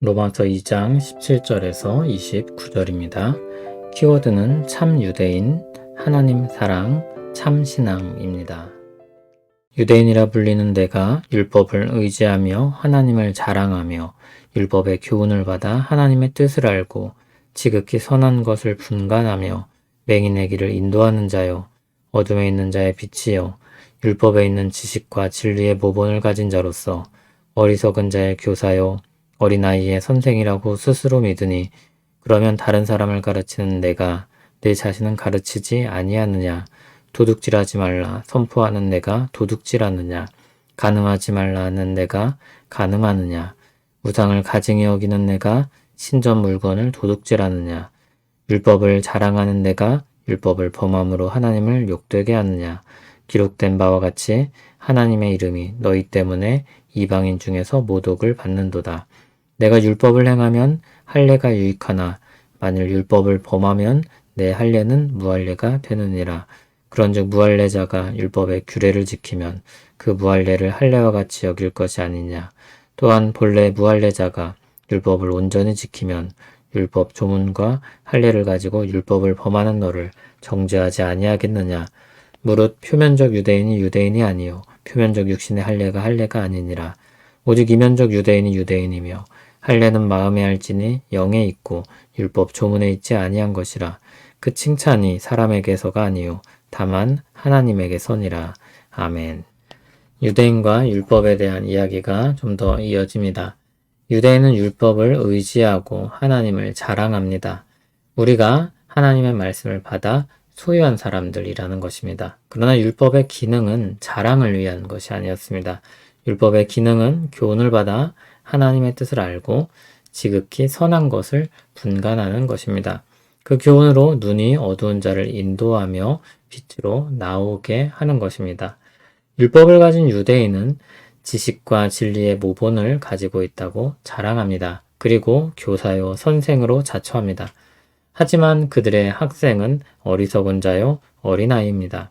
로마서 2장 17절에서 29절입니다. 키워드는 참 유대인, 하나님 사랑, 참 신앙입니다. 유대인이라 불리는 내가 율법을 의지하며 하나님을 자랑하며 율법의 교훈을 받아 하나님의 뜻을 알고 지극히 선한 것을 분간하며 맹인의 길을 인도하는 자요, 어둠에 있는 자의 빛이요, 율법에 있는 지식과 진리의 모본을 가진 자로서 어리석은 자의 교사요, 어린아이의 선생이라고 스스로 믿으니 그러면 다른 사람을 가르치는 내가 내 자신은 가르치지 아니하느냐? 도둑질하지 말라 선포하는 내가 도둑질하느냐? 간음하지 말라 하는 내가 간음하느냐? 우상을 가증히 여기는 내가 신전 물건을 도둑질하느냐? 율법을 자랑하는 내가 율법을 범함으로 하나님을 욕되게 하느냐? 기록된 바와 같이 하나님의 이름이 너희 때문에 이방인 중에서 모독을 받는도다. 내가 율법을 행하면 할례가 유익하나 만일 율법을 범하면 내 할례는 무할례가 되느니라. 그런즉 무할례자가 율법의 규례를 지키면 그 무할례를 할례와 같이 여길 것이 아니냐. 또한 본래 무할례자가 율법을 온전히 지키면 율법 조문과 할례를 가지고 율법을 범하는 너를 정죄하지 아니하겠느냐. 무릇 표면적 유대인이 유대인이 아니요 표면적 육신의 할례가 아니니라. 오직 이면적 유대인이 유대인이며 할례는 마음에 할지니 영에 있고 율법 조문에 있지 아니한 것이라. 그 칭찬이 사람에게서가 아니요 다만 하나님에게서니라. 아멘. 유대인과 율법에 대한 이야기가 좀 더 이어집니다. 유대인은 율법을 의지하고 하나님을 자랑합니다. 우리가 하나님의 말씀을 받아 소유한 사람들이라는 것입니다. 그러나 율법의 기능은 자랑을 위한 것이 아니었습니다. 율법의 기능은 교훈을 받아 하나님의 뜻을 알고 지극히 선한 것을 분간하는 것입니다. 그 교훈으로 눈이 어두운 자를 인도하며 빛으로 나오게 하는 것입니다. 율법을 가진 유대인은 지식과 진리의 모본을 가지고 있다고 자랑합니다. 그리고 교사요 선생으로 자처합니다. 하지만 그들의 학생은 어리석은 자요 어린아이입니다.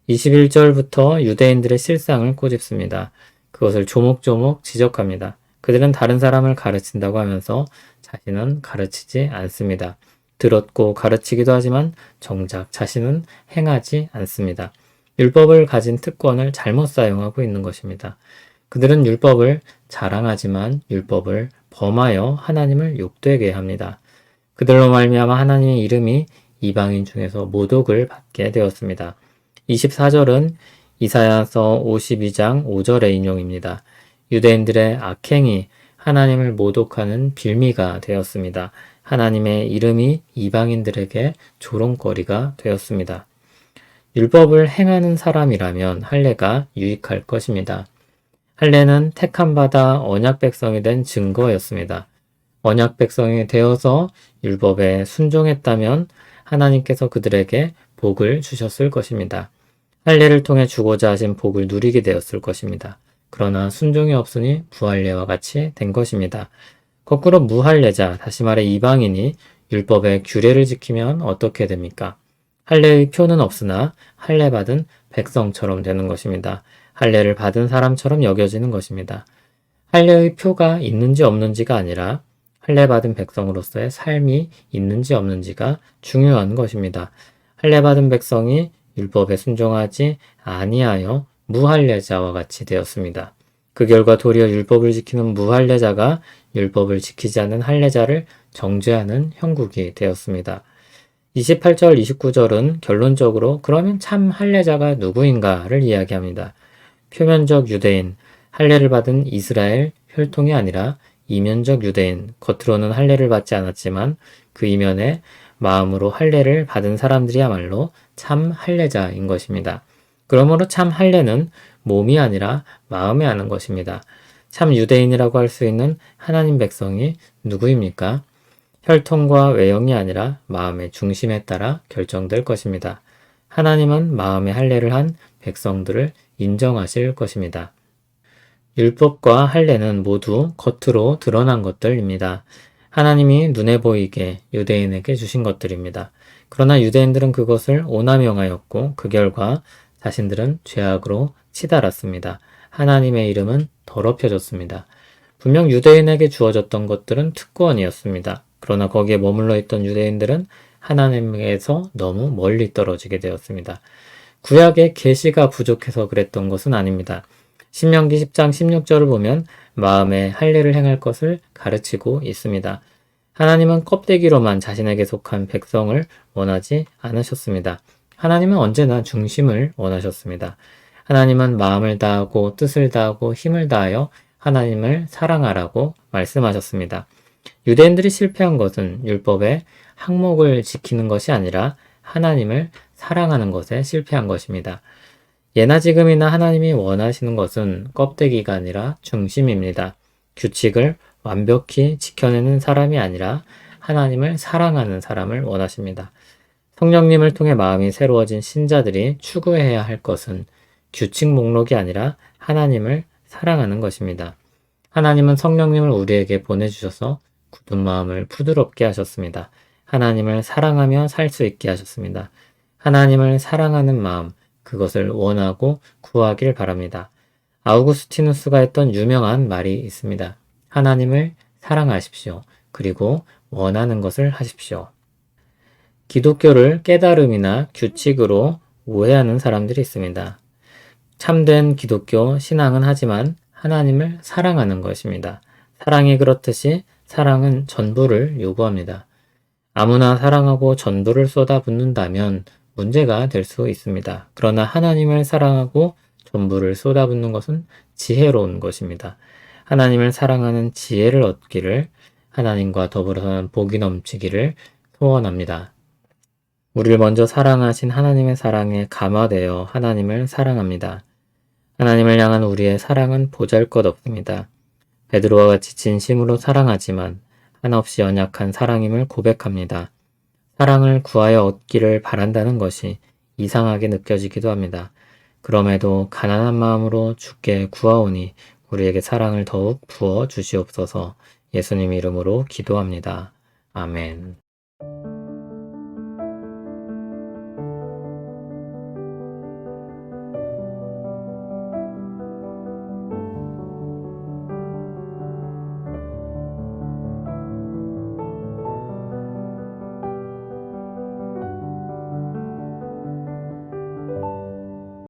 21절부터 유대인들의 실상을 꼬집습니다. 그것을 조목조목 지적합니다. 그들은 다른 사람을 가르친다고 하면서 자신은 가르치지 않습니다. 들었고 가르치기도 하지만 정작 자신은 행하지 않습니다. 율법을 가진 특권을 잘못 사용하고 있는 것입니다. 그들은 율법을 자랑하지만 율법을 범하여 하나님을 욕되게 합니다. 그들로 말미암아 하나님의 이름이 이방인 중에서 모독을 받게 되었습니다. 24절은 이사야서 52장 5절의 인용입니다. 유대인들의 악행이 하나님을 모독하는 빌미가 되었습니다. 하나님의 이름이 이방인들에게 조롱거리가 되었습니다. 율법을 행하는 사람이라면 할례가 유익할 것입니다. 할례는 택함 받아 언약 백성이 된 증거였습니다. 언약 백성이 되어서 율법에 순종했다면 하나님께서 그들에게 복을 주셨을 것입니다. 할례를 통해 주고자 하신 복을 누리게 되었을 것입니다. 그러나 순종이 없으니 부할례와 같이 된 것입니다. 거꾸로 무할례자, 다시 말해 이방인이 율법의 규례를 지키면 어떻게 됩니까? 할례의 표는 없으나 할례 받은 백성처럼 되는 것입니다. 할례를 받은 사람처럼 여겨지는 것입니다. 할례의 표가 있는지 없는지가 아니라 할례 받은 백성으로서의 삶이 있는지 없는지가 중요한 것입니다. 할례 받은 백성이 율법에 순종하지 아니하여 무할례자와 같이 되었습니다. 그 결과 도리어 율법을 지키는 무할례자가 율법을 지키지 않는 할례자를 정죄하는 형국이 되었습니다. 28절, 29절은 결론적으로 그러면 참 할례자가 누구인가를 이야기합니다. 표면적 유대인, 할례를 받은 이스라엘 혈통이 아니라 이면적 유대인, 겉으로는 할례를 받지 않았지만 그 이면에 마음으로 할례를 받은 사람들이야말로 참 할례자인 것입니다. 그러므로 참 할례는 몸이 아니라 마음에 하는 것입니다. 참 유대인이라고 할 수 있는 하나님 백성이 누구입니까? 혈통과 외형이 아니라 마음의 중심에 따라 결정될 것입니다. 하나님은 마음의 할례를 한 백성들을 인정하실 것입니다. 율법과 할례는 모두 겉으로 드러난 것들입니다. 하나님이 눈에 보이게 유대인에게 주신 것들입니다. 그러나 유대인들은 그것을 오남용하였고 그 결과 자신들은 죄악으로 치달았습니다. 하나님의 이름은 더럽혀졌습니다. 분명 유대인에게 주어졌던 것들은 특권이었습니다. 그러나 거기에 머물러 있던 유대인들은 하나님에게서 너무 멀리 떨어지게 되었습니다. 구약의 계시가 부족해서 그랬던 것은 아닙니다. 신명기 10장 16절을 보면 마음에 할례를 행할 것을 가르치고 있습니다. 하나님은 껍데기로만 자신에게 속한 백성을 원하지 않으셨습니다. 하나님은 언제나 중심을 원하셨습니다. 하나님은 마음을 다하고 뜻을 다하고 힘을 다하여 하나님을 사랑하라고 말씀하셨습니다. 유대인들이 실패한 것은 율법의 항목을 지키는 것이 아니라 하나님을 사랑하는 것에 실패한 것입니다. 예나 지금이나 하나님이 원하시는 것은 껍데기가 아니라 중심입니다. 규칙을 완벽히 지켜내는 사람이 아니라 하나님을 사랑하는 사람을 원하십니다. 성령님을 통해 마음이 새로워진 신자들이 추구해야 할 것은 규칙 목록이 아니라 하나님을 사랑하는 것입니다. 하나님은 성령님을 우리에게 보내주셔서 굳은 마음을 부드럽게 하셨습니다. 하나님을 사랑하며 살 수 있게 하셨습니다. 하나님을 사랑하는 마음, 그것을 원하고 구하길 바랍니다. 아우구스티누스가 했던 유명한 말이 있습니다. 하나님을 사랑하십시오. 그리고 원하는 것을 하십시오. 기독교를 깨달음이나 규칙으로 오해하는 사람들이 있습니다. 참된 기독교 신앙은 하지만 하나님을 사랑하는 것입니다. 사랑이 그렇듯이 사랑은 전부를 요구합니다. 아무나 사랑하고 전부를 쏟아붓는다면 문제가 될 수 있습니다. 그러나 하나님을 사랑하고 전부를 쏟아붓는 것은 지혜로운 것입니다. 하나님을 사랑하는 지혜를 얻기를, 하나님과 더불어 사는 복이 넘치기를 소원합니다. 우리를 먼저 사랑하신 하나님의 사랑에 감화되어 하나님을 사랑합니다. 하나님을 향한 우리의 사랑은 보잘것없습니다. 베드로와 같이 진심으로 사랑하지만 한없이 연약한 사랑임을 고백합니다. 사랑을 구하여 얻기를 바란다는 것이 이상하게 느껴지기도 합니다. 그럼에도 가난한 마음으로 주께 구하오니 우리에게 사랑을 더욱 부어 주시옵소서. 예수님 이름으로 기도합니다. 아멘.